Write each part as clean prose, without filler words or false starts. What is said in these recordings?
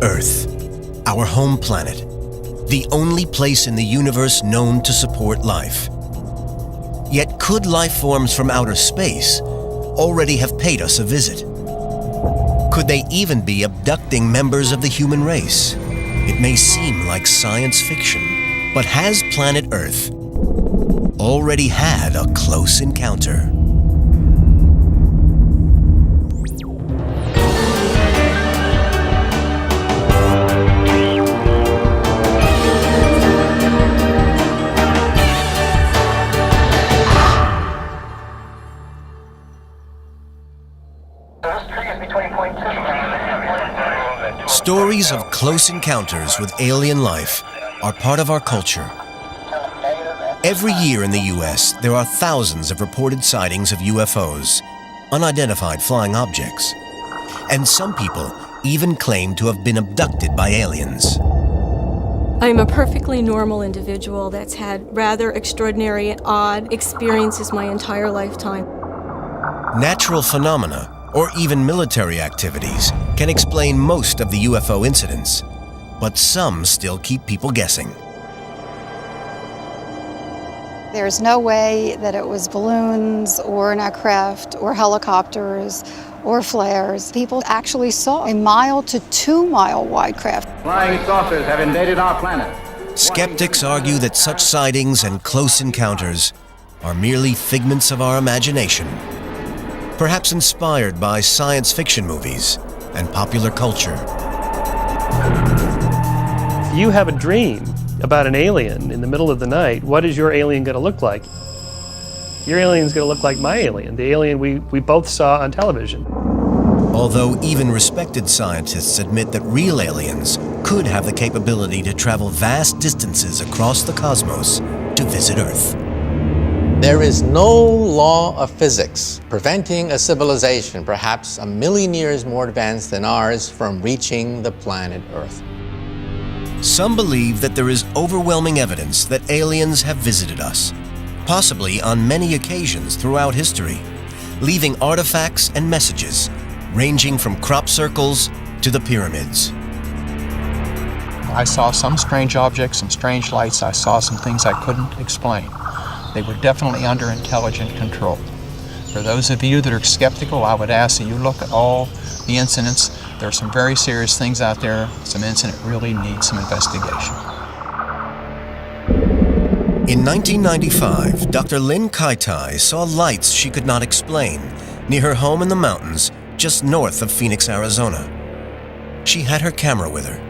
Earth, our home planet, the only place in the universe known to support life. Yet could life forms from outer space already have paid us a visit? Could they even be abducting members of the human race? It may seem like science fiction, but has planet Earth already had a close encounter? Stories of close encounters with alien life are part of our culture. Every year in the U.S., there are thousands of reported sightings of UFOs, unidentified flying objects. And some people even claim to have been abducted by aliens. I'm a perfectly normal individual that's had rather extraordinary and odd experiences my entire lifetime. Natural phenomena, or even military activities, can explain most of the UFO incidents, but some still keep people guessing. There's no way that it was balloons or an aircraft or helicopters or flares. People actually saw a 1 to 2 mile wide craft. Flying saucers have invaded our planet. Skeptics argue that such sightings and close encounters are merely figments of our imagination, perhaps inspired by science fiction movies and popular culture. If you have a dream about an alien in the middle of the night, what is your alien going to look like? Your alien's going to look like my alien, the alien we both saw on television. Although even respected scientists admit that real aliens could have the capability to travel vast distances across the cosmos to visit Earth. There is no law of physics preventing a civilization, perhaps 1 million years more advanced than ours, from reaching the planet Earth. Some believe that there is overwhelming evidence that aliens have visited us, possibly on many occasions throughout history, leaving artifacts and messages ranging from crop circles to the pyramids. I saw some strange objects, some strange lights. I saw some things I couldn't explain. They were definitely under intelligent control. For those of you that are skeptical, I would ask that you look at all the incidents. There are some very serious things out there. Some incident really needs some investigation. In 1995, Dr. Lynn Kaitai saw lights she could not explain near her home in the mountains just north of Phoenix, Arizona. She had her camera with her.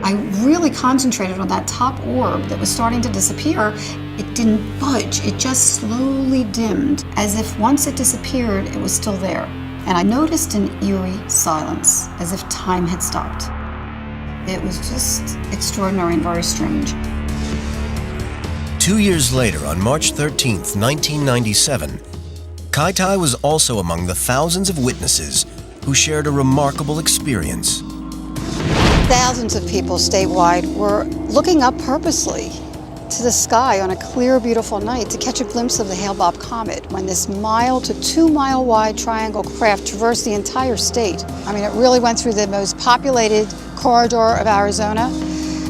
I really concentrated on that top orb that was starting to disappear. It didn't budge, it just slowly dimmed, as if once it disappeared, it was still there. And I noticed an eerie silence, as if time had stopped. It was just extraordinary and very strange. 2 years later, on March 13th, 1997, Kaitai was also among the thousands of witnesses who shared a remarkable experience. Thousands of people statewide were looking up purposely to the sky on a clear, beautiful night to catch a glimpse of the Hale-Bopp comet when this 1 to 2 mile wide triangle craft traversed the entire state. I mean, it really went through the most populated corridor of Arizona,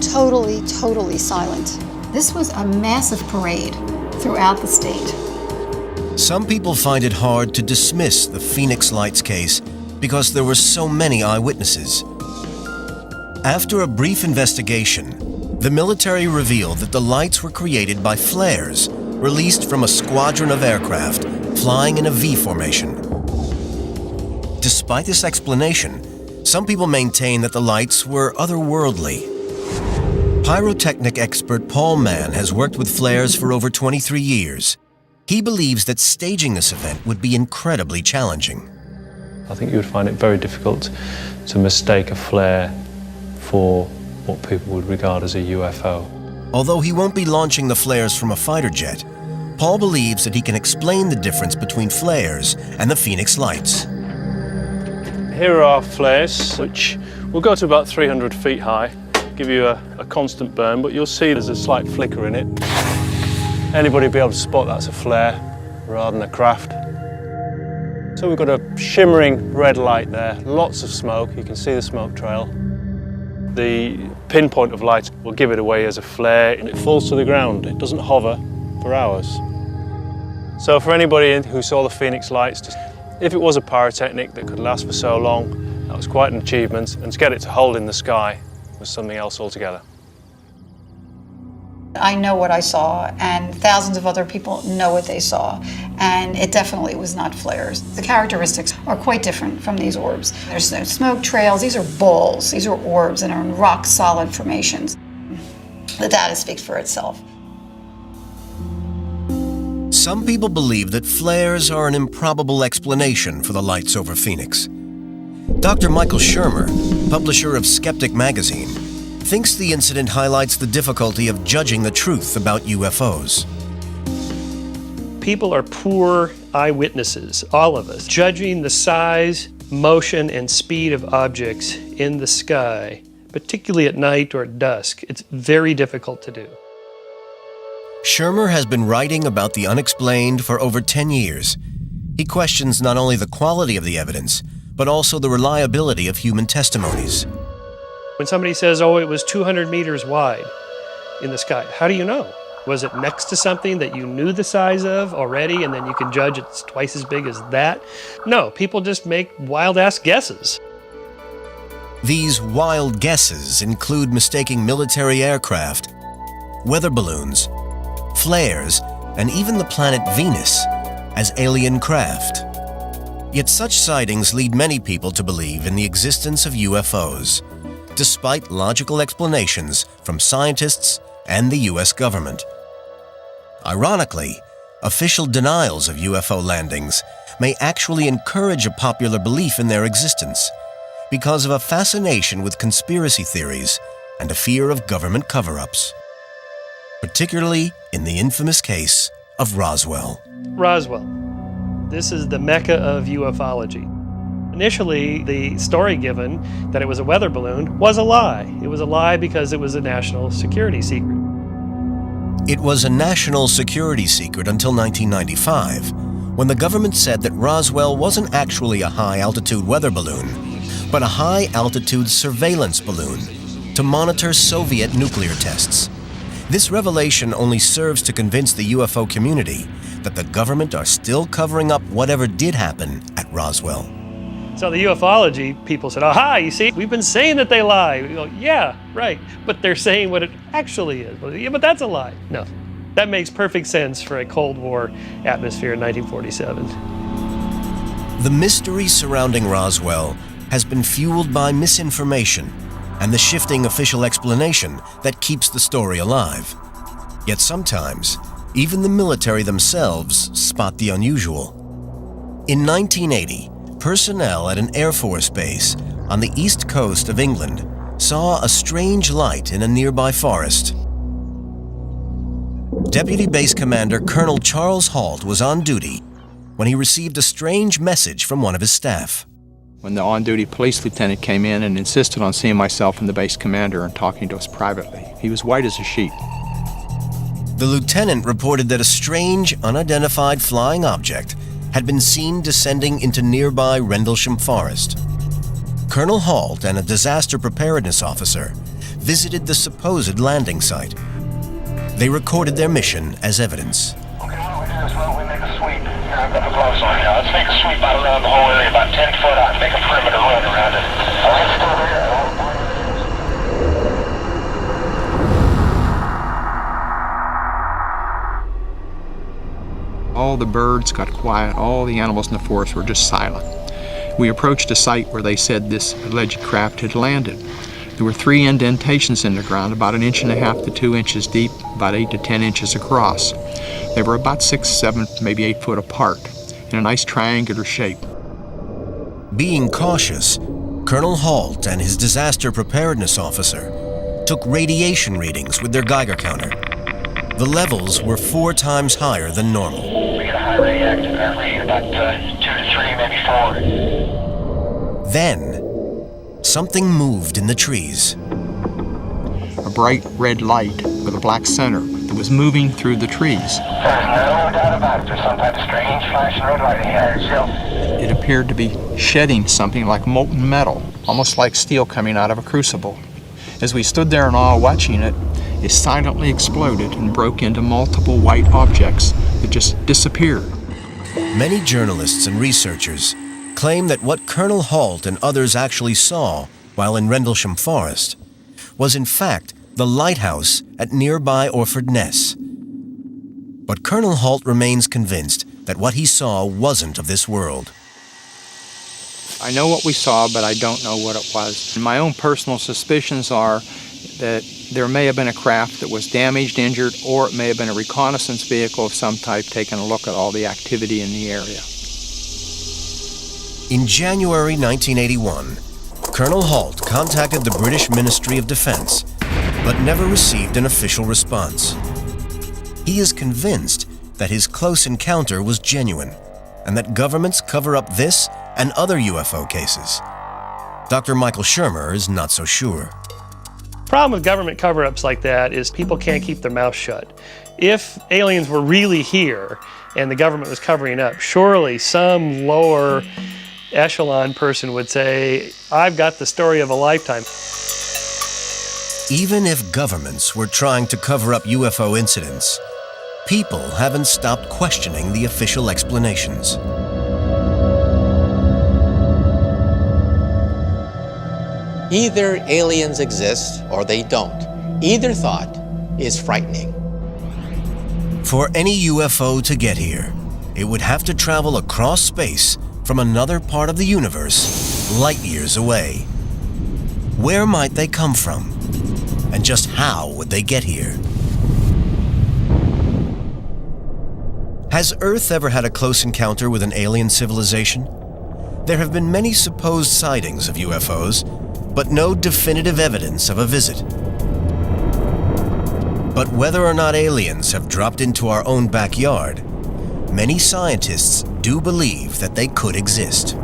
totally silent. This was a massive parade throughout the state. Some people find it hard to dismiss the Phoenix Lights case because there were so many eyewitnesses. After a brief investigation, the military revealed that the lights were created by flares released from a squadron of aircraft flying in a V formation. Despite this explanation, some people maintain that the lights were otherworldly. Pyrotechnic expert Paul Mann has worked with flares for over 23 years. He believes that staging this event would be incredibly challenging. I think you would find it very difficult to mistake a flare for what people would regard as a UFO. Although he won't be launching the flares from a fighter jet, Paul believes that he can explain the difference between flares and the Phoenix Lights. Here are our flares, which will go to about 300 feet high, give you a constant burn, but you'll see there's a slight flicker in it. Anybody will be able to spot that's a flare rather than a craft. So So we've got a shimmering red light there, lots of smoke, you can see the smoke trail. The pinpoint of light will give it away as a flare and it falls to the ground. It doesn't hover for hours. So for anybody who saw the Phoenix lights, if it was a pyrotechnic that could last for so long, that was quite an achievement, and to get it to hold in the sky was something else altogether. I know what I saw, and thousands of other people know what they saw, and it definitely was not flares. The characteristics are quite different from these orbs. There's no smoke trails, these are balls, these are orbs and are in rock-solid formations. The data speaks for itself. Some people believe that flares are an improbable explanation for the lights over Phoenix. Dr. Michael Shermer, publisher of Skeptic magazine, thinks the incident highlights the difficulty of judging the truth about UFOs. People are poor eyewitnesses, all of us, judging the size, motion, and speed of objects in the sky, particularly at night or at dusk. It's very difficult to do. Shermer has been writing about the unexplained for over 10 years. He questions not only the quality of the evidence, but also the reliability of human testimonies. When somebody says, oh, it was 200 meters wide in the sky, how do you know? Was it next to something that you knew the size of already and then you can judge it's twice as big as that? No, people just make wild-ass guesses. These wild guesses include mistaking military aircraft, weather balloons, flares, and even the planet Venus as alien craft. Yet such sightings lead many people to believe in the existence of UFOs, despite logical explanations from scientists and the US government. Ironically, official denials of UFO landings may actually encourage a popular belief in their existence because of a fascination with conspiracy theories and a fear of government cover-ups, particularly in the infamous case of Roswell. Roswell. This is the mecca of ufology. Initially, the story given that it was a weather balloon was a lie. It was a lie because it was a national security secret. It was a national security secret until 1995, when the government said that Roswell wasn't actually a high-altitude weather balloon, but a high-altitude surveillance balloon to monitor Soviet nuclear tests. This revelation only serves to convince the UFO community that the government are still covering up whatever did happen at Roswell. So the ufology people said, aha, you see, we've been saying that they lie. We go, yeah, right, but they're saying what it actually is. Well, yeah, but that's a lie. No, that makes perfect sense for a Cold War atmosphere in 1947. The mystery surrounding Roswell has been fueled by misinformation and the shifting official explanation that keeps the story alive. Yet sometimes, even the military themselves spot the unusual. In 1980, personnel at an Air Force base on the east coast of England saw a strange light in a nearby forest. Deputy Base Commander Colonel Charles Halt was on duty when he received a strange message from one of his staff. When the on-duty police lieutenant came in and insisted on seeing myself and the base commander and talking to us privately, he was white as a sheet. The lieutenant reported that a strange, unidentified flying object had been seen descending into nearby Rendlesham Forest. Colonel Halt and a disaster preparedness officer visited the supposed landing site. They recorded their mission as evidence. Okay, what we do is we make a sweep. Here, I've got the gloves on now. Let's make a sweep out around the whole area, about 10 foot out, and make a perimeter run around it. All right, still there. All the birds got quiet, all the animals in the forest were just silent. We approached a site where they said this alleged craft had landed. There were 3 indentations in the ground, about 1.5 inches to 2 inches deep, about 8 to 10 inches across. They were about 6, 7, maybe 8 foot apart, in a nice triangular shape. Being cautious, Colonel Halt and his disaster preparedness officer took radiation readings with their Geiger counter. The levels were 4 times higher than normal. We get a high reactive read about 2 to 3, maybe 4. Then, something moved in the trees. A bright red light with a black center that was moving through the trees. There's no doubt about it. There's some type of strange flashing red light ahead. It appeared to be shedding something like molten metal, almost like steel coming out of a crucible. As we stood there in awe watching it, it silently exploded and broke into multiple white objects that just disappeared. Many journalists and researchers claim that what Colonel Halt and others actually saw while in Rendlesham Forest was in fact the lighthouse at nearby Orford Ness. But Colonel Halt remains convinced that what he saw wasn't of this world. I know what we saw, but I don't know what it was. My own personal suspicions are that there may have been a craft that was damaged, injured, or it may have been a reconnaissance vehicle of some type taking a look at all the activity in the area. In January 1981, Colonel Halt contacted the British Ministry of Defense, but never received an official response. He is convinced that his close encounter was genuine, and that governments cover up this and other UFO cases. Dr. Michael Shermer is not so sure. The problem with government cover-ups like that is people can't keep their mouth shut. If aliens were really here and the government was covering up, surely some lower echelon person would say, I've got the story of a lifetime. Even if governments were trying to cover up UFO incidents, people haven't stopped questioning the official explanations. Either aliens exist or they don't. Either thought is frightening. For any UFO to get here, it would have to travel across space from another part of the universe, light years away. Where might they come from? And just how would they get here? Has Earth ever had a close encounter with an alien civilization? There have been many supposed sightings of UFOs, but no definitive evidence of a visit. But whether or not aliens have dropped into our own backyard, many scientists do believe that they could exist.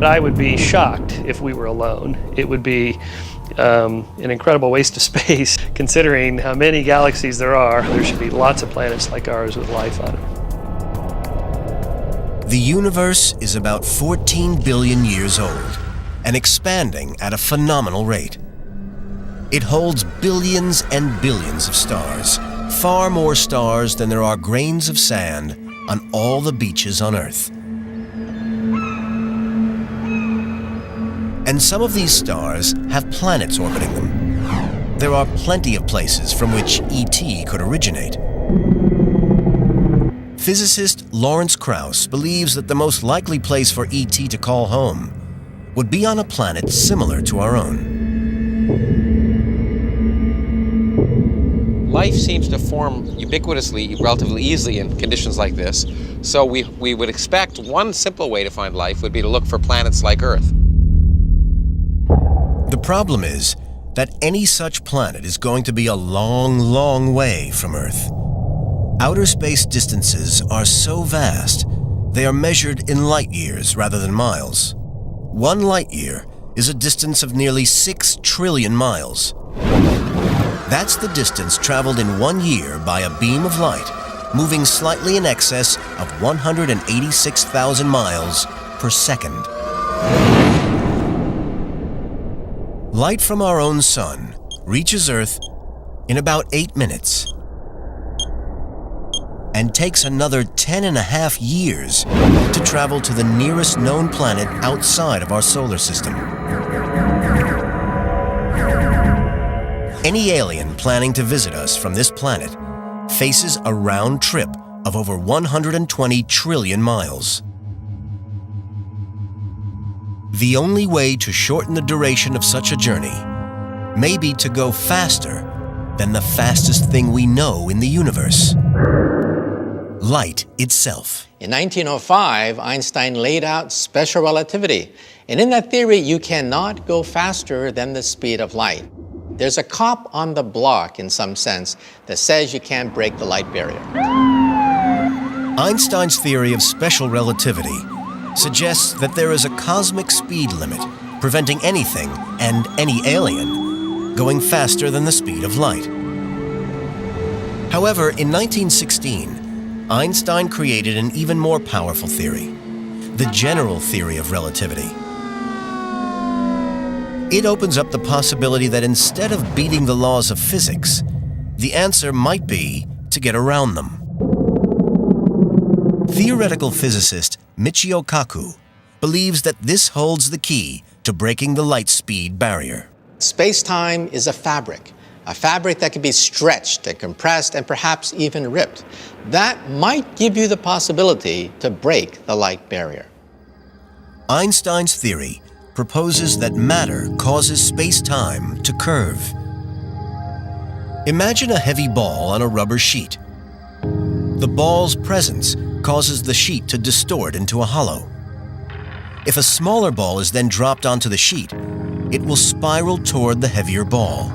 I would be shocked if we were alone. It would be an incredible waste of space, considering how many galaxies there are. There should be lots of planets like ours with life on them. The universe is about 14 billion years old and expanding at a phenomenal rate. It holds billions and billions of stars, far more stars than there are grains of sand on all the beaches on Earth. And some of these stars have planets orbiting them. There are plenty of places from which ET could originate. Physicist Lawrence Krauss believes that the most likely place for ET to call home would be on a planet similar to our own. Life seems to form ubiquitously, relatively easily in conditions like this. So we would expect one simple way to find life would be to look for planets like Earth. The problem is that any such planet is going to be a long, long way from Earth. Outer space distances are so vast, they are measured in light years rather than miles. 1 light year is a distance of nearly 6 trillion miles. That's the distance traveled in 1 year by a beam of light, moving slightly in excess of 186,000 miles per second. Light from our own sun reaches Earth in about 8 minutes and takes another 10.5 years to travel to the nearest known planet outside of our solar system. Any alien planning to visit us from this planet faces a round trip of over 120 trillion miles. The only way to shorten the duration of such a journey may be to go faster than the fastest thing we know in the universe: light itself. In 1905, Einstein laid out special relativity. And in that theory, you cannot go faster than the speed of light. There's a cop on the block, in some sense, that says you can't break the light barrier. Einstein's theory of special relativity suggests that there is a cosmic speed limit preventing anything and any alien going faster than the speed of light. However, in 1916, Einstein created an even more powerful theory, the general theory of relativity. It opens up the possibility that instead of beating the laws of physics, the answer might be to get around them. Theoretical physicist Michio Kaku believes that this holds the key to breaking the light speed barrier. Space-time is a fabric that can be stretched and compressed and perhaps even ripped. That might give you the possibility to break the light barrier. Einstein's theory proposes that matter causes space-time to curve. Imagine a heavy ball on a rubber sheet. The ball's presence causes the sheet to distort into a hollow. If a smaller ball is then dropped onto the sheet, it will spiral toward the heavier ball.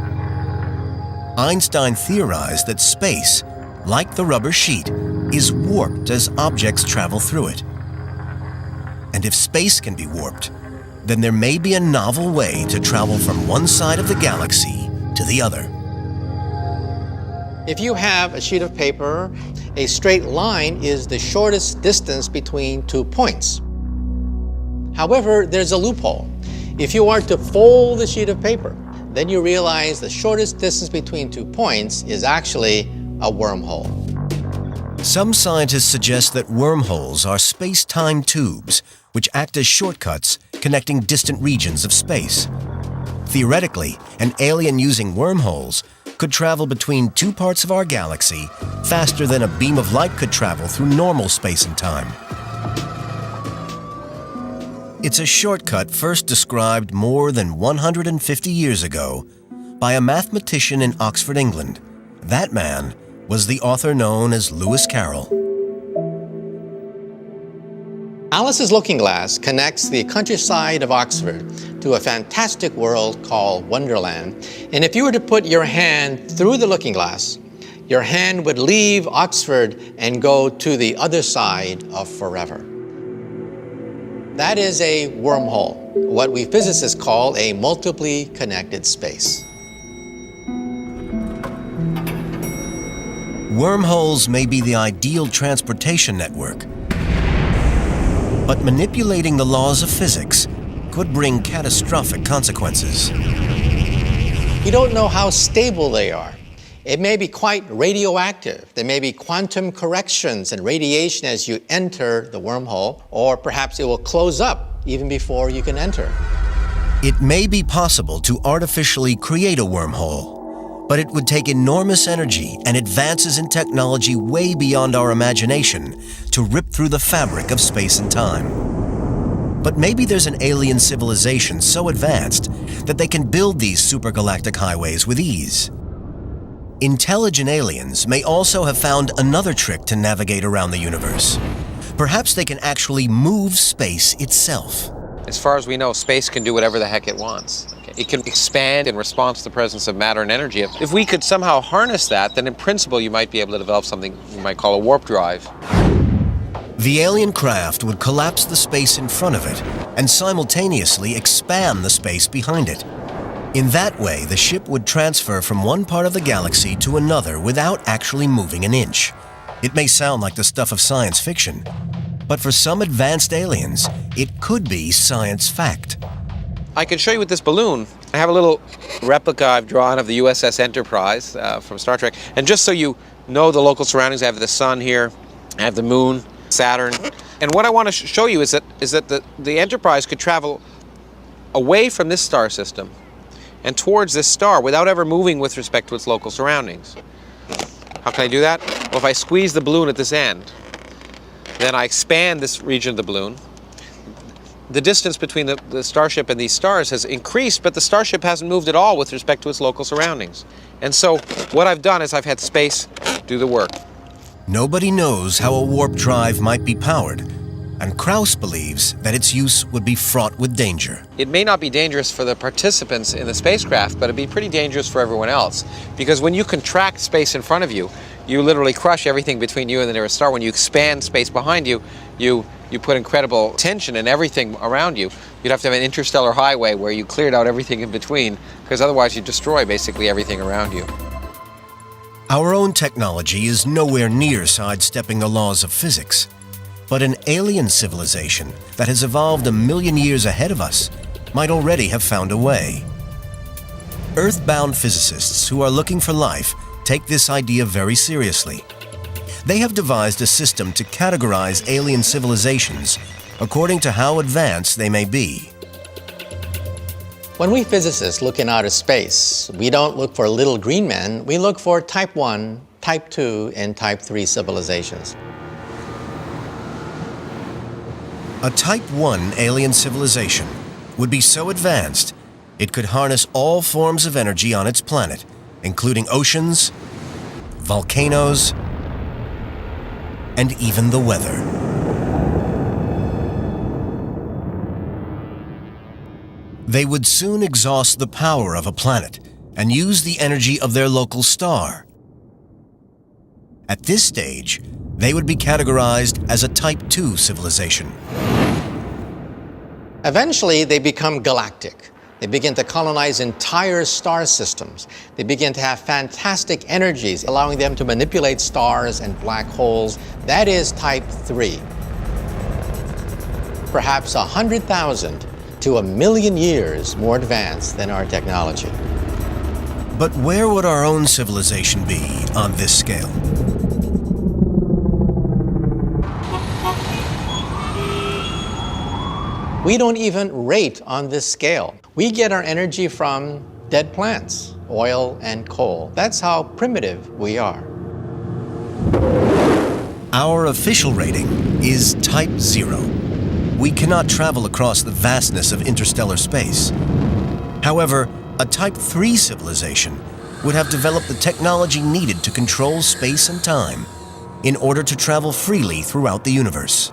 Einstein theorized that space, like the rubber sheet, is warped as objects travel through it. And if space can be warped, then there may be a novel way to travel from one side of the galaxy to the other. If you have a sheet of paper, a straight line is the shortest distance between 2 points. However, there's a loophole. If you are to fold the sheet of paper, then you realize the shortest distance between 2 points is actually a wormhole. Some scientists suggest that wormholes are space-time tubes which act as shortcuts connecting distant regions of space. Theoretically, an alien using wormholes could travel between 2 parts of our galaxy faster than a beam of light could travel through normal space and time. It's a shortcut first described more than 150 years ago by a mathematician in Oxford, England. That man was the author known as Lewis Carroll. Alice's Looking Glass connects the countryside of Oxford to a fantastic world called Wonderland. And if you were to put your hand through the looking glass, your hand would leave Oxford and go to the other side of forever. That is a wormhole, what we physicists call a multiply connected space. Wormholes may be the ideal transportation network, but manipulating the laws of physics could bring catastrophic consequences. You don't know how stable they are. It may be quite radioactive. There may be quantum corrections and radiation as you enter the wormhole, or perhaps it will close up even before you can enter. It may be possible to artificially create a wormhole, but it would take enormous energy and advances in technology way beyond our imagination to rip through the fabric of space and time. But maybe there's an alien civilization so advanced that they can build these supergalactic highways with ease. Intelligent aliens may also have found another trick to navigate around the universe. Perhaps they can actually move space itself. As far as we know, space can do whatever the heck it wants. It can expand in response to the presence of matter and energy. If we could somehow harness that, then in principle you might be able to develop something you might call a warp drive. The alien craft would collapse the space in front of it and simultaneously expand the space behind it. In that way, the ship would transfer from one part of the galaxy to another without actually moving an inch. It may sound like the stuff of science fiction, but for some advanced aliens, it could be science fact. I can show you with this balloon. I have a little replica I've drawn of the USS Enterprise from Star Trek. And just so you know the local surroundings, I have the sun here, I have the moon, Saturn. And what I want to show you is that the Enterprise could travel away from this star system and towards this star without ever moving with respect to its local surroundings. How can I do that? Well, if I squeeze the balloon at this end, then I expand this region of the balloon. The distance between the starship and these stars has increased, but the starship hasn't moved at all with respect to its local surroundings. And so what I've done is I've had space do the work. Nobody knows how a warp drive might be powered, and Krauss believes that its use would be fraught with danger. It may not be dangerous for the participants in the spacecraft, but it'd be pretty dangerous for everyone else. Because when you contract space in front of you, you literally crush everything between you and the nearest star. When you expand space behind you, you put incredible tension in everything around you. You'd have to have an interstellar highway where you cleared out everything in between, because otherwise you destroy basically everything around you. Our own technology is nowhere near sidestepping the laws of physics, but an alien civilization that has evolved a million years ahead of us might already have found a way. Earthbound physicists who are looking for life take this idea very seriously. They have devised a system to categorize alien civilizations according to how advanced they may be. When we physicists look in outer space, we don't look for little green men, we look for type 1, type 2, and type 3 civilizations. A type 1 alien civilization would be so advanced it could harness all forms of energy on its planet, including oceans, volcanoes, and even the weather. They would soon exhaust the power of a planet and use the energy of their local star. At this stage, they would be categorized as a Type 2 civilization. Eventually, they become galactic. They begin to colonize entire star systems. They begin to have fantastic energies, allowing them to manipulate stars and black holes. That is Type 3. Perhaps 100,000 to 1,000,000 years more advanced than our technology. But where would our own civilization be on this scale? We don't even rate on this scale. We get our energy from dead plants, oil and coal. That's how primitive we are. Our official rating is Type 0. We cannot travel across the vastness of interstellar space. However, a Type 3 civilization would have developed the technology needed to control space and time in order to travel freely throughout the universe.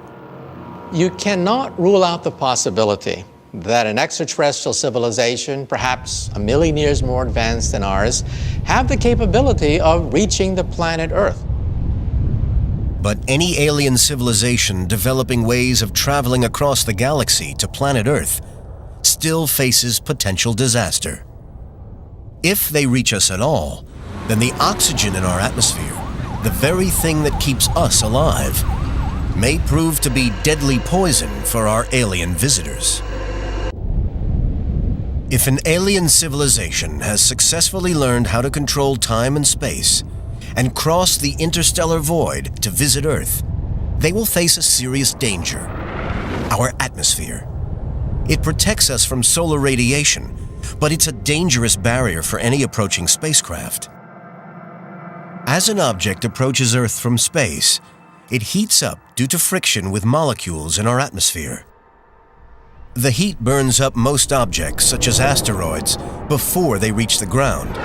You cannot rule out the possibility that an extraterrestrial civilization, perhaps 1,000,000 years more advanced than ours, have the capability of reaching the planet Earth. But any alien civilization developing ways of traveling across the galaxy to planet Earth still faces potential disaster. If they reach us at all, then the oxygen in our atmosphere, the very thing that keeps us alive, may prove to be deadly poison for our alien visitors. If an alien civilization has successfully learned how to control time and space and cross the interstellar void to visit Earth, they will face a serious danger: our atmosphere. It protects us from solar radiation, but it's a dangerous barrier for any approaching spacecraft. As an object approaches Earth from space, it heats up due to friction with molecules in our atmosphere. The heat burns up most objects, such as asteroids, before they reach the ground.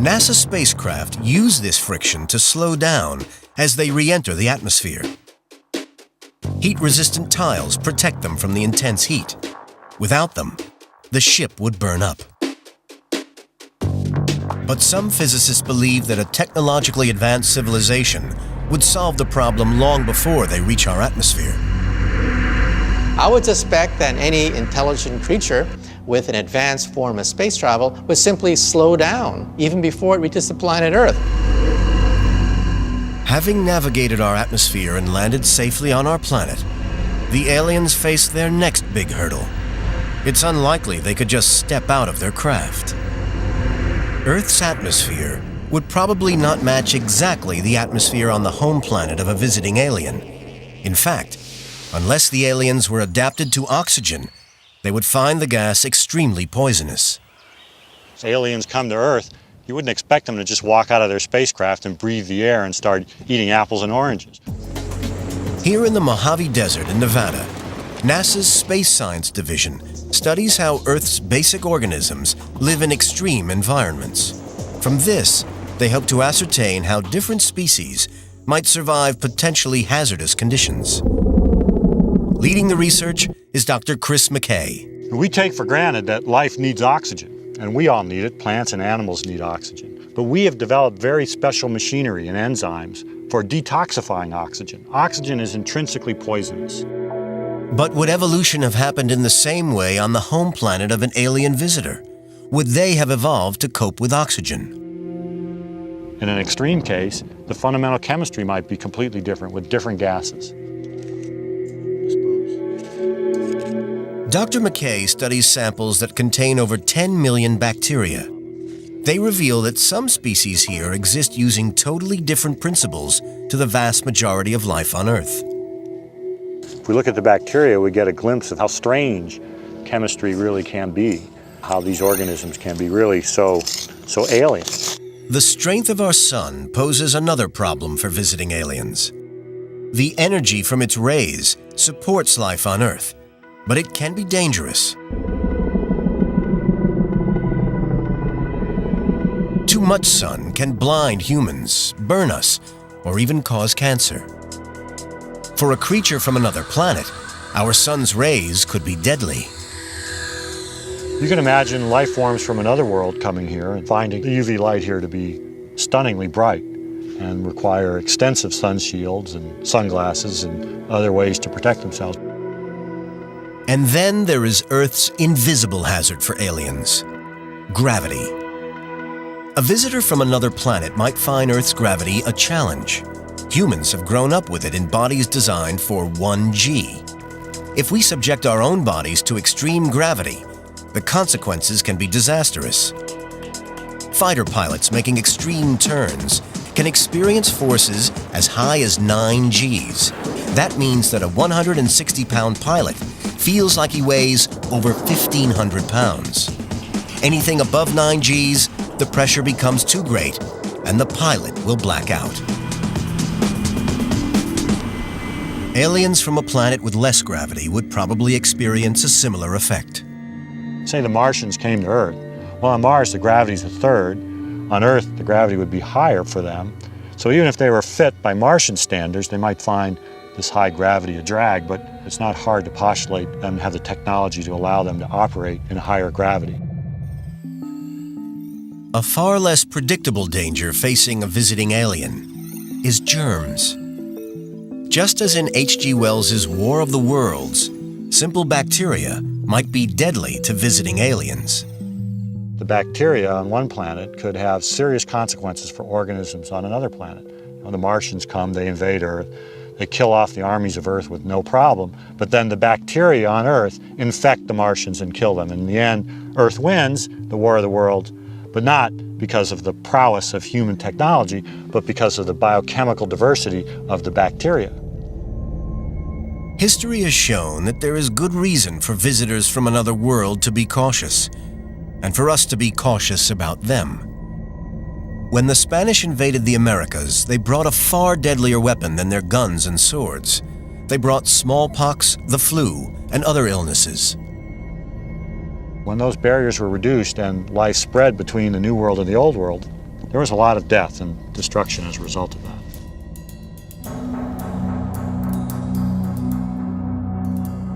NASA spacecraft use this friction to slow down as they re-enter the atmosphere. Heat-resistant tiles protect them from the intense heat. Without them, the ship would burn up. But some physicists believe that a technologically advanced civilization would solve the problem long before they reach our atmosphere. I would suspect that any intelligent creature with an advanced form of space travel would simply slow down even before it reaches the planet Earth. Having navigated our atmosphere and landed safely on our planet, the aliens face their next big hurdle. It's unlikely they could just step out of their craft. Earth's atmosphere would probably not match exactly the atmosphere on the home planet of a visiting alien. In fact, unless the aliens were adapted to oxygen, they would find the gas extremely poisonous. If aliens come to Earth, you wouldn't expect them to just walk out of their spacecraft and breathe the air and start eating apples and oranges. Here in the Mojave Desert in Nevada, NASA's Space Science Division studies how Earth's basic organisms live in extreme environments. From this, they hope to ascertain how different species might survive potentially hazardous conditions. Leading the research is Dr. Chris McKay. We take for granted that life needs oxygen, and we all need it. Plants and animals need oxygen. But we have developed very special machinery and enzymes for detoxifying oxygen. Oxygen is intrinsically poisonous. But would evolution have happened in the same way on the home planet of an alien visitor? Would they have evolved to cope with oxygen? In an extreme case, the fundamental chemistry might be completely different with different gases. Dr. McKay studies samples that contain over 10 million bacteria. They reveal that some species here exist using totally different principles to the vast majority of life on Earth. If we look at the bacteria, we get a glimpse of how strange chemistry really can be, how these organisms can be really so alien. The strength of our sun poses another problem for visiting aliens. The energy from its rays supports life on Earth, but it can be dangerous. Too much sun can blind humans, burn us, or even cause cancer. For a creature from another planet, our sun's rays could be deadly. You can imagine life forms from another world coming here and finding the UV light here to be stunningly bright and require extensive sun shields and sunglasses and other ways to protect themselves. And then there is Earth's invisible hazard for aliens: gravity. A visitor from another planet might find Earth's gravity a challenge. Humans have grown up with it in bodies designed for 1G. If we subject our own bodies to extreme gravity, the consequences can be disastrous. Fighter pilots making extreme turns can experience forces as high as 9 Gs. That means that a 160-pound pilot feels like he weighs over 1,500 pounds. Anything above 9 Gs, the pressure becomes too great, and the pilot will black out. Aliens from a planet with less gravity would probably experience a similar effect. Say the Martians came to Earth. Well, on Mars, the gravity's a third. On Earth, the gravity would be higher for them. So even if they were fit by Martian standards, they might find this high gravity a drag, but it's not hard to postulate them to have the technology to allow them to operate in a higher gravity. A far less predictable danger facing a visiting alien is germs. Just as in H.G. Wells's War of the Worlds, simple bacteria might be deadly to visiting aliens. The bacteria on one planet could have serious consequences for organisms on another planet. When the Martians come, they invade Earth. They kill off the armies of Earth with no problem, but then the bacteria on Earth infect the Martians and kill them. In the end, Earth wins the War of the Worlds, but not because of the prowess of human technology, but because of the biochemical diversity of the bacteria. History has shown that there is good reason for visitors from another world to be cautious, and for us to be cautious about them. When the Spanish invaded the Americas, they brought a far deadlier weapon than their guns and swords. They brought smallpox, the flu, and other illnesses. When those barriers were reduced and life spread between the New World and the Old World, there was a lot of death and destruction as a result of that.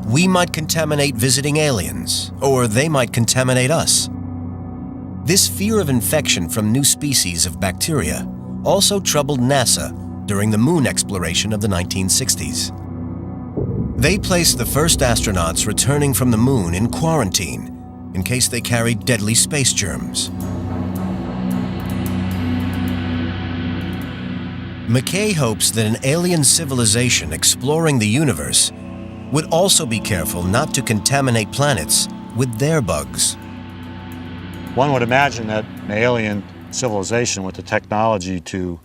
We might contaminate visiting aliens, or they might contaminate us. This fear of infection from new species of bacteria also troubled NASA during the moon exploration of the 1960s. They placed the first astronauts returning from the moon in quarantine in case they carried deadly space germs. McKay hopes that an alien civilization exploring the universe would also be careful not to contaminate planets with their bugs. One would imagine that an alien civilization with the technology to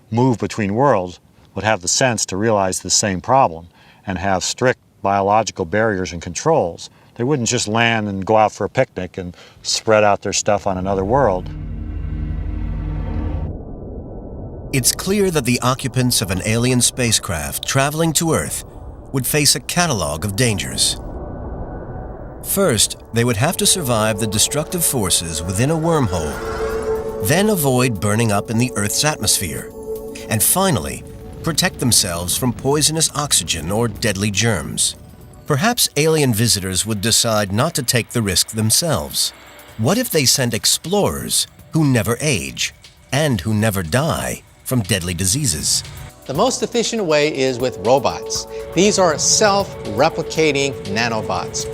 move between worlds would have the sense to realize the same problem and have strict biological barriers and controls. They wouldn't just land and go out for a picnic and spread out their stuff on another world. It's clear that the occupants of an alien spacecraft traveling to Earth would face a catalog of dangers. First, they would have to survive the destructive forces within a wormhole, then avoid burning up in the Earth's atmosphere, and finally, protect themselves from poisonous oxygen or deadly germs. Perhaps alien visitors would decide not to take the risk themselves. What if they sent explorers who never age and who never die from deadly diseases? The most efficient way is with robots. These are self-replicating nanobots.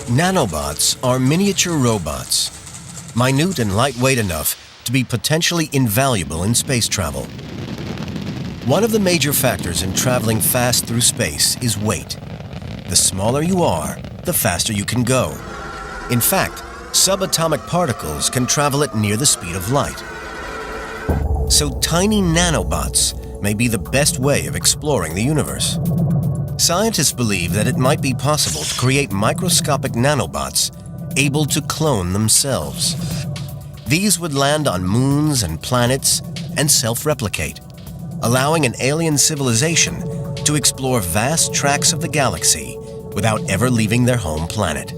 Nanobots are miniature robots, minute and lightweight enough to be potentially invaluable in space travel. One of the major factors in traveling fast through space is weight. The smaller you are, the faster you can go. In fact, subatomic particles can travel at near the speed of light. So tiny nanobots may be the best way of exploring the universe. Scientists believe that it might be possible to create microscopic nanobots able to clone themselves. These would land on moons and planets and self-replicate, allowing an alien civilization to explore vast tracts of the galaxy without ever leaving their home planet.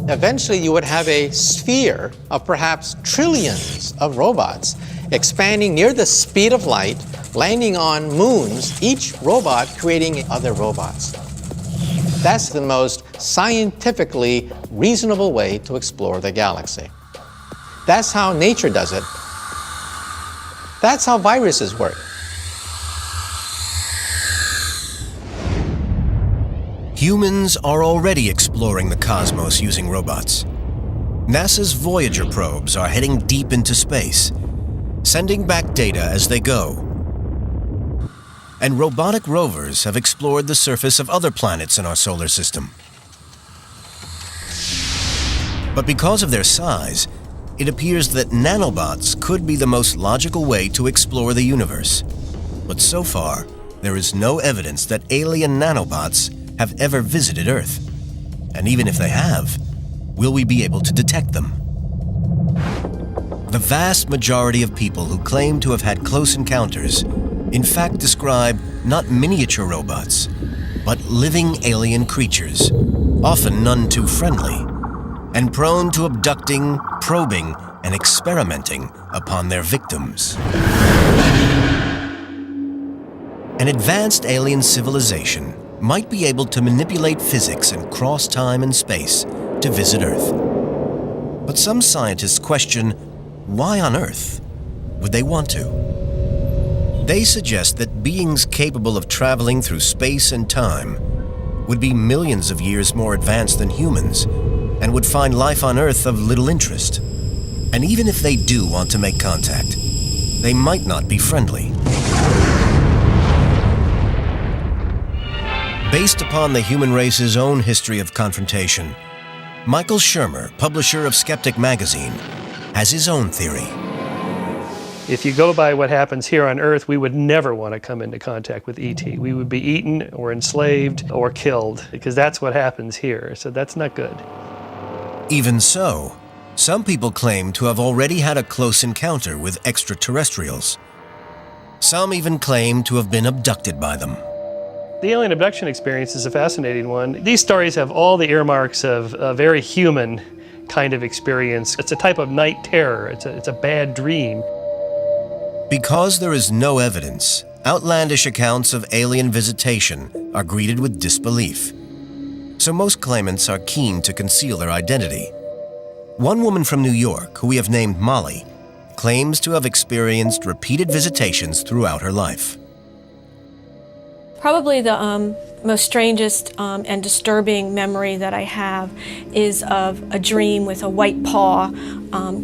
Eventually, you would have a sphere of perhaps trillions of robots expanding near the speed of light, landing on moons, each robot creating other robots. That's the most scientifically reasonable way to explore the galaxy. That's how nature does it. That's how viruses work. Humans are already exploring the cosmos using robots. NASA's Voyager probes are heading deep into space, sending back data as they go. And robotic rovers have explored the surface of other planets in our solar system. But because of their size, it appears that nanobots could be the most logical way to explore the universe. But so far, there is no evidence that alien nanobots have ever visited Earth. And even if they have, will we be able to detect them? The vast majority of people who claim to have had close encounters in fact describe not miniature robots, but living alien creatures, often none too friendly, and prone to abducting, probing, and experimenting upon their victims. An advanced alien civilization might be able to manipulate physics and cross time and space to visit Earth. But some scientists question, why on Earth would they want to? They suggest that beings capable of traveling through space and time would be millions of years more advanced than humans and would find life on Earth of little interest. And even if they do want to make contact, they might not be friendly. Based upon the human race's own history of confrontation, Michael Shermer, publisher of Skeptic magazine, has his own theory. If you go by what happens here on Earth, we would never want to come into contact with ET. We would be eaten or enslaved or killed, because that's what happens here. So that's not good. Even so, some people claim to have already had a close encounter with extraterrestrials. Some even claim to have been abducted by them. The alien abduction experience is a fascinating one. These stories have all the earmarks of a very human kind of experience. It's a type of night terror. It's a bad dream. Because there is no evidence, outlandish accounts of alien visitation are greeted with disbelief. So most claimants are keen to conceal their identity. One woman from New York, who we have named Molly, claims to have experienced repeated visitations throughout her life. Probably the most strangest and disturbing memory that I have is of a dream with a white paw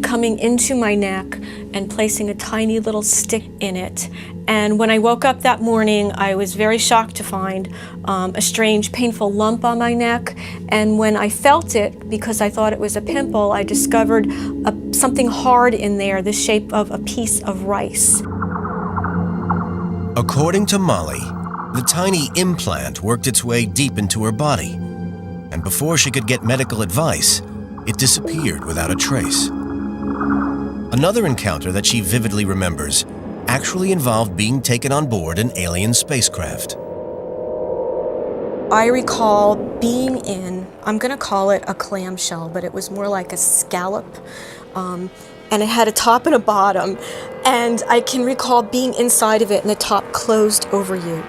coming into my neck and placing a tiny little stick in it. And when I woke up that morning, I was very shocked to find a strange, painful lump on my neck. And when I felt it, because I thought it was a pimple, I discovered something hard in there, the shape of a piece of rice. According to Molly, the tiny implant worked its way deep into her body, and before she could get medical advice, it disappeared without a trace. Another encounter that she vividly remembers actually involved being taken on board an alien spacecraft. I recall being in, I'm going to call it a clamshell, but it was more like a scallop, and it had a top and a bottom, and I can recall being inside of it and the top closed over you.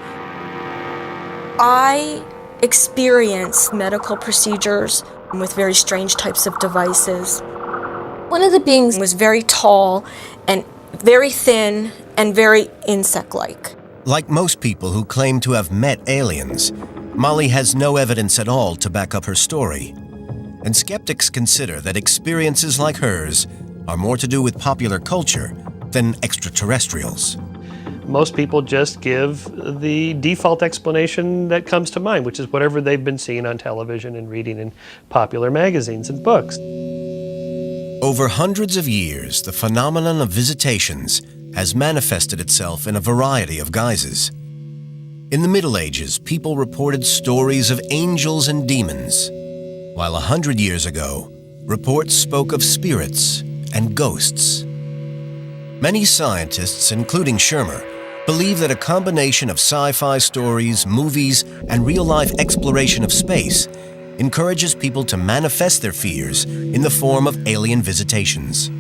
I experienced medical procedures with very strange types of devices. One of the beings was very tall and very thin and very insect-like. Like most people who claim to have met aliens, Molly has no evidence at all to back up her story. And skeptics consider that experiences like hers are more to do with popular culture than extraterrestrials. Most people just give the default explanation that comes to mind, which is whatever they've been seeing on television and reading in popular magazines and books. Over hundreds of years, the phenomenon of visitations has manifested itself in a variety of guises. In the Middle Ages, people reported stories of angels and demons, while 100 years ago, reports spoke of spirits and ghosts. Many scientists, including Shermer, believe that a combination of sci-fi stories, movies, and real-life exploration of space encourages people to manifest their fears in the form of alien visitations.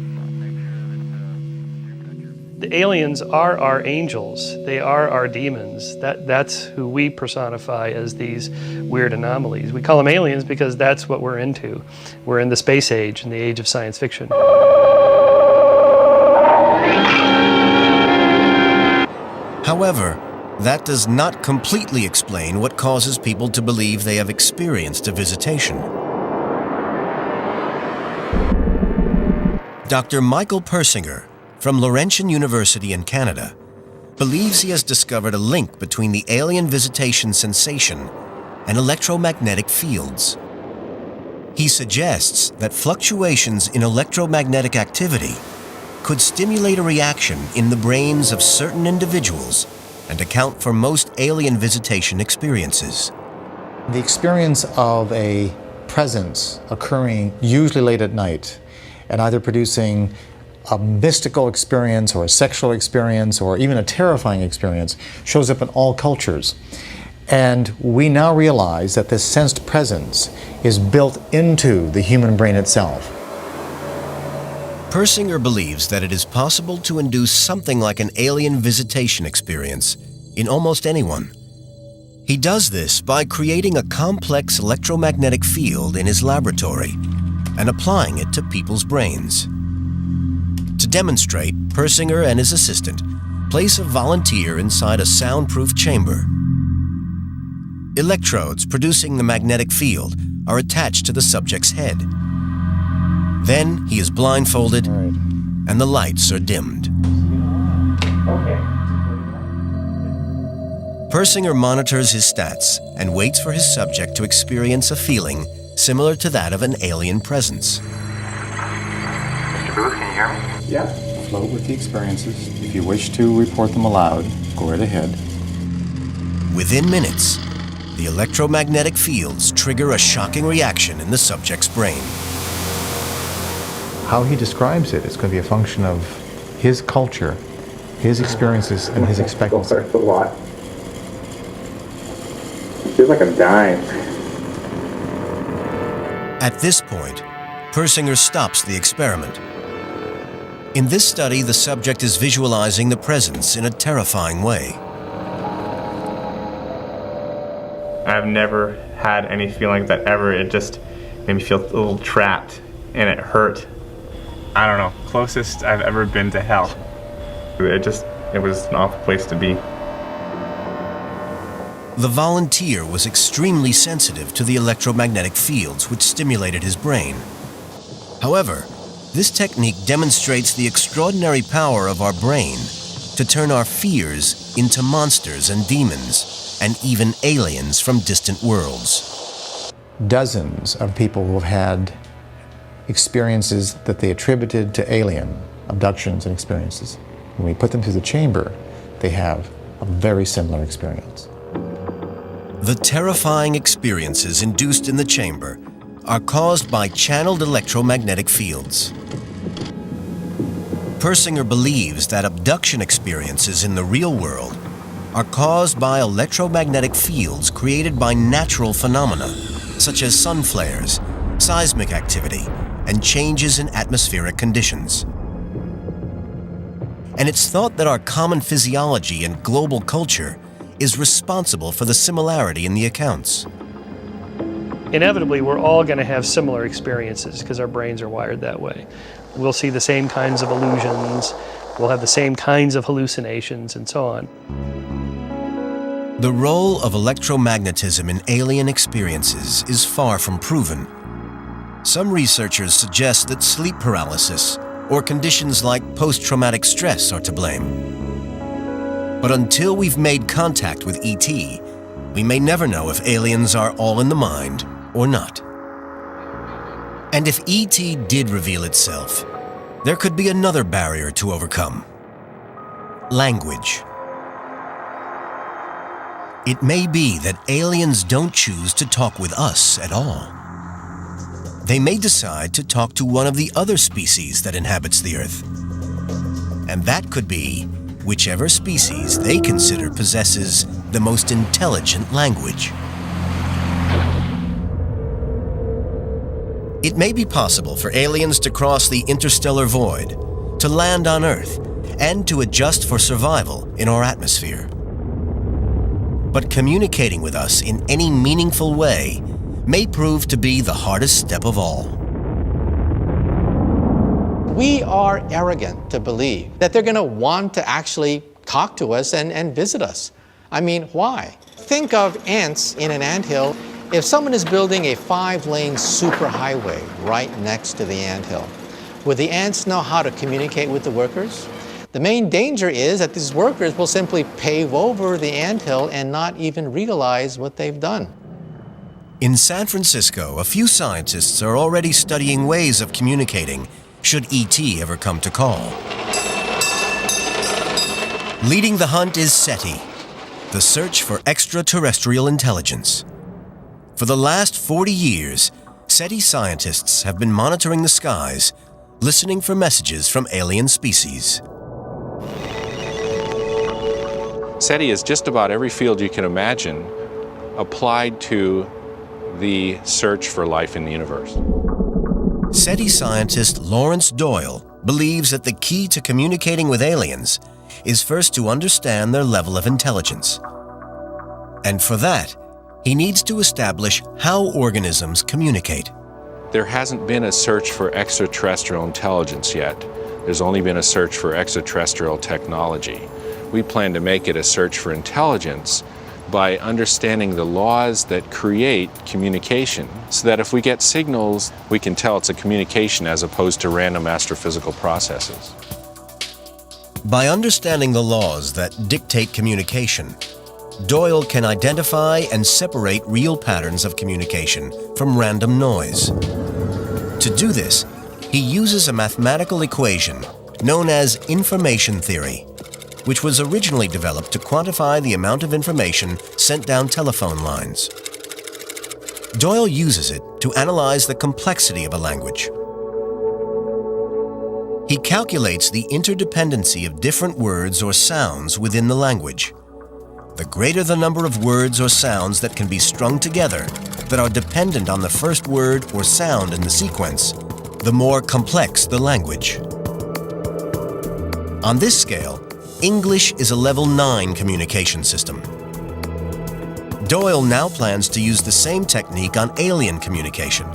The aliens are our angels. They are our demons. That's who we personify as these weird anomalies. We call them aliens because that's what we're into. We're in the space age, in the age of science fiction. However, that does not completely explain what causes people to believe they have experienced a visitation. Dr. Michael Persinger, from Laurentian University in Canada, believes he has discovered a link between the alien visitation sensation and electromagnetic fields. He suggests that fluctuations in electromagnetic activity could stimulate a reaction in the brains of certain individuals and account for most alien visitation experiences. The experience of a presence occurring usually late at night and either producing a mystical experience or a sexual experience or even a terrifying experience shows up in all cultures. And we now realize that this sensed presence is built into the human brain itself. Persinger believes that it is possible to induce something like an alien visitation experience in almost anyone. He does this by creating a complex electromagnetic field in his laboratory and applying it to people's brains. To demonstrate, Persinger and his assistant place a volunteer inside a soundproof chamber. Electrodes producing the magnetic field are attached to the subject's head. Then he is blindfolded and the lights are dimmed. Persinger monitors his stats and waits for his subject to experience a feeling similar to that of an alien presence. Mr. Booth, can you hear me? Yeah. Float with the experiences. If you wish to report them aloud, go right ahead. Within minutes, the electromagnetic fields trigger a shocking reaction in the subject's brain. How he describes it is going to be a function of his culture, his experiences, and his expectancy. That's a lot. Feels like I'm dying. At this point, Persinger stops the experiment. In this study, the subject is visualizing the presence in a terrifying way. I've never had any feelings that ever. It just made me feel a little trapped, and it hurt. I don't know, closest I've ever been to hell. It was an awful place to be. The volunteer was extremely sensitive to the electromagnetic fields which stimulated his brain. However, this technique demonstrates the extraordinary power of our brain to turn our fears into monsters and demons, and even aliens from distant worlds. Dozens of people who have had experiences that they attributed to alien abductions and experiences. When we put them through the chamber, they have a very similar experience. The terrifying experiences induced in the chamber are caused by channeled electromagnetic fields. Persinger believes that abduction experiences in the real world are caused by electromagnetic fields created by natural phenomena, such as sun flares, seismic activity, and changes in atmospheric conditions. And it's thought that our common physiology and global culture is responsible for the similarity in the accounts. Inevitably, we're all going to have similar experiences because our brains are wired that way. We'll see the same kinds of illusions, We'll have the same kinds of hallucinations and so on. The role of electromagnetism in alien experiences is far from proven. Some researchers suggest that sleep paralysis or conditions like post-traumatic stress are to blame. But until we've made contact with ET, we may never know if aliens are all in the mind or not. And if ET did reveal itself, there could be another barrier to overcome: language. It may be that aliens don't choose to talk with us at all. They may decide to talk to one of the other species that inhabits the Earth. And that could be whichever species they consider possesses the most intelligent language. It may be possible for aliens to cross the interstellar void, to land on Earth, and to adjust for survival in our atmosphere. But communicating with us in any meaningful way may prove to be the hardest step of all. We are arrogant to believe that they're going to want to actually talk to us and visit us. I mean, why? Think of ants in an anthill. If someone is building a 5-lane superhighway right next to the anthill, would the ants know how to communicate with the workers? The main danger is that these workers will simply pave over the anthill and not even realize what they've done. In San Francisco, a few scientists are already studying ways of communicating should ET ever come to call. Leading the hunt is SETI, the search for extraterrestrial intelligence. For the last 40 years, SETI scientists have been monitoring the skies, listening for messages from alien species. SETI is just about every field you can imagine applied to the search for life in the universe. SETI scientist Lawrence Doyle believes that the key to communicating with aliens is first to understand their level of intelligence. And for that, he needs to establish how organisms communicate. There hasn't been a search for extraterrestrial intelligence yet. There's only been a search for extraterrestrial technology. We plan to make it a search for intelligence by understanding the laws that create communication, so that if we get signals, we can tell it's a communication as opposed to random astrophysical processes. By understanding the laws that dictate communication, Doyle can identify and separate real patterns of communication from random noise. To do this, he uses a mathematical equation known as information theory, which was originally developed to quantify the amount of information sent down telephone lines. Doyle uses it to analyze the complexity of a language. He calculates the interdependency of different words or sounds within the language. The greater the number of words or sounds that can be strung together that are dependent on the first word or sound in the sequence, the more complex the language. On this scale, English is a level 9 communication system. Doyle now plans to use the same technique on alien communication.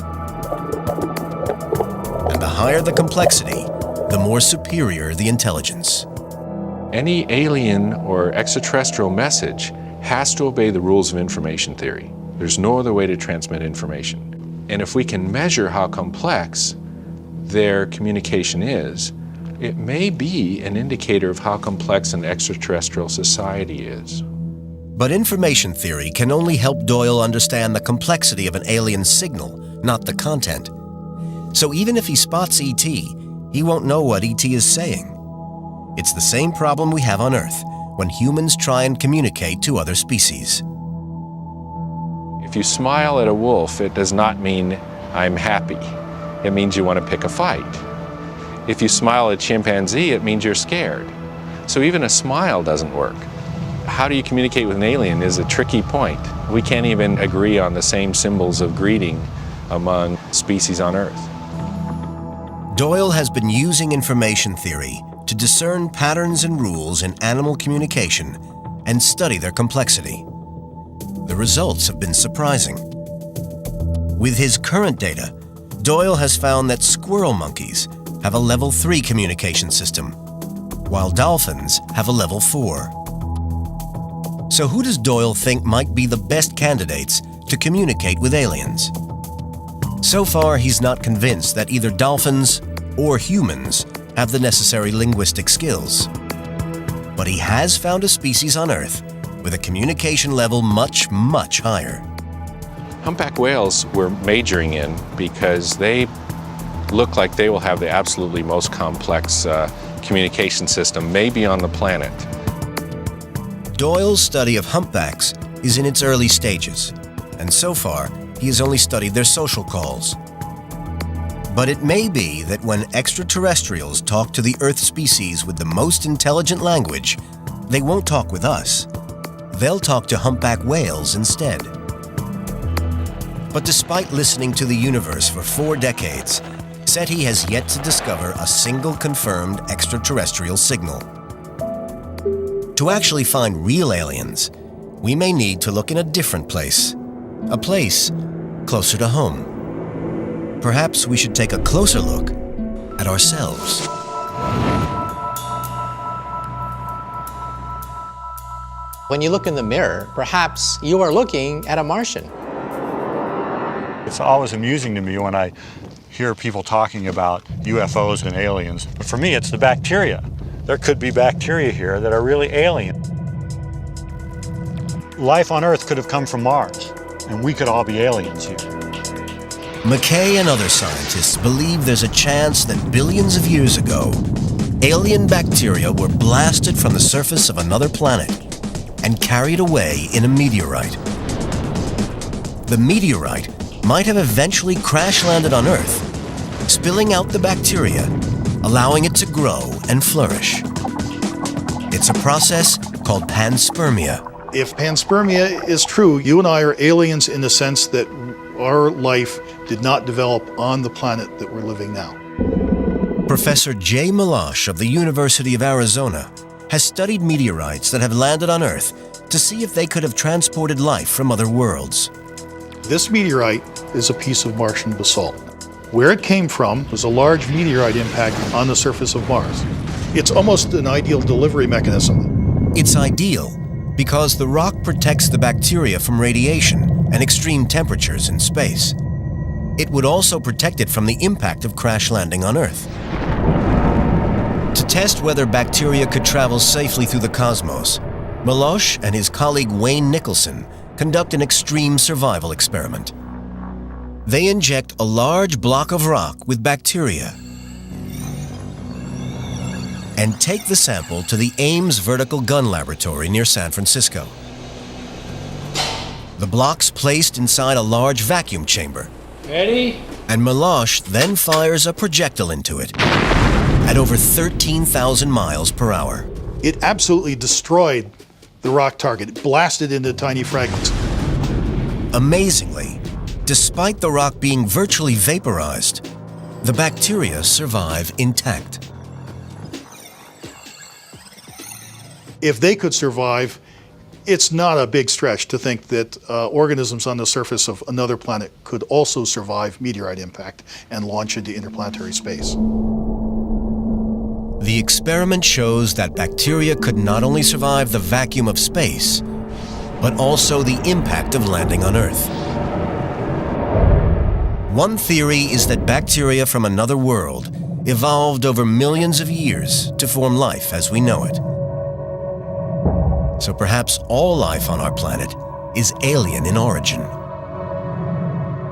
And the higher the complexity, the more superior the intelligence. Any alien or extraterrestrial message has to obey the rules of information theory. There's no other way to transmit information. And if we can measure how complex their communication is, it may be an indicator of how complex an extraterrestrial society is. But information theory can only help Doyle understand the complexity of an alien signal, not the content. So even if he spots ET, he won't know what ET is saying. It's the same problem we have on Earth when humans try and communicate to other species. If you smile at a wolf, it does not mean I'm happy. It means you want to pick a fight. If you smile at a chimpanzee, it means you're scared. So even a smile doesn't work. How do you communicate with an alien is a tricky point. We can't even agree on the same symbols of greeting among species on Earth. Doyle has been using information theory to discern patterns and rules in animal communication and study their complexity. The results have been surprising. With his current data, Doyle has found that squirrel monkeys have a level 3 communication system, while dolphins have a level 4. So who does Doyle think might be the best candidates to communicate with aliens? So far, he's not convinced that either dolphins or humans have the necessary linguistic skills. But he has found a species on Earth with a communication level much, much higher. Humpback whales we're majoring in because they look like they will have the absolutely most complex communication system, maybe on the planet. Doyle's study of humpbacks is in its early stages, and so far, he has only studied their social calls. But it may be that when extraterrestrials talk to the Earth species with the most intelligent language, they won't talk with us. They'll talk to humpback whales instead. But despite listening to the universe for 4 decades, SETI has yet to discover a single confirmed extraterrestrial signal. To actually find real aliens, we may need to look in a different place, a place closer to home. Perhaps we should take a closer look at ourselves. When you look in the mirror, perhaps you are looking at a Martian. It's always amusing to me when I hear people talking about UFOs and aliens. But for me, it's the bacteria. There could be bacteria here that are really alien. Life on Earth could have come from Mars, and we could all be aliens here. McKay and other scientists believe there's a chance that billions of years ago, alien bacteria were blasted from the surface of another planet and carried away in a meteorite. The meteorite might have eventually crash-landed on Earth, spilling out the bacteria, allowing it to grow and flourish. It's a process called panspermia. If panspermia is true, you and I are aliens in the sense that our life did not develop on the planet that we're living now. Professor Jay Milosh of the University of Arizona has studied meteorites that have landed on Earth to see if they could have transported life from other worlds. This meteorite is a piece of Martian basalt. Where it came from was a large meteorite impact on the surface of Mars. It's almost an ideal delivery mechanism. It's ideal because the rock protects the bacteria from radiation and extreme temperatures in space. It would also protect it from the impact of crash landing on Earth. To test whether bacteria could travel safely through the cosmos, Milosh and his colleague Wayne Nicholson conduct an extreme survival experiment. They inject a large block of rock with bacteria and take the sample to the Ames Vertical Gun Laboratory near San Francisco. The block's placed inside a large vacuum chamber. Ready? And Milosh then fires a projectile into it at over 13,000 miles per hour. It absolutely destroyed the rock target. It blasted into tiny fragments. Amazingly, despite the rock being virtually vaporized, the bacteria survive intact. If they could survive, it's not a big stretch to think that organisms on the surface of another planet could also survive meteorite impact and launch into interplanetary space. The experiment shows that bacteria could not only survive the vacuum of space, but also the impact of landing on Earth. One theory is that bacteria from another world evolved over millions of years to form life as we know it. So perhaps all life on our planet is alien in origin.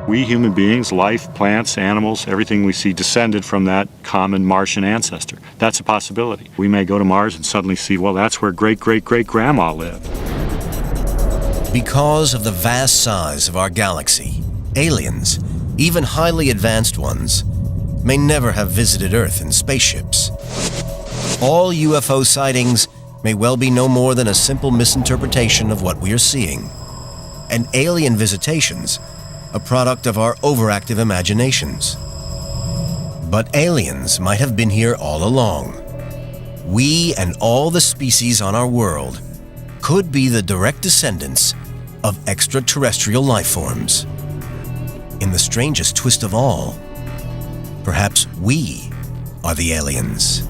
We human beings, life, plants, animals, everything we see descended from that common Martian ancestor. That's a possibility. We may go to Mars and suddenly see, well, that's where great-great-great-grandma lived. Because of the vast size of our galaxy, aliens, even highly advanced ones, may never have visited Earth in spaceships. All UFO sightings may well be no more than a simple misinterpretation of what we are seeing, and alien visitations a product of our overactive imaginations. But aliens might have been here all along. We and all the species on our world could be the direct descendants of extraterrestrial life forms. In the strangest twist of all, perhaps we are the aliens.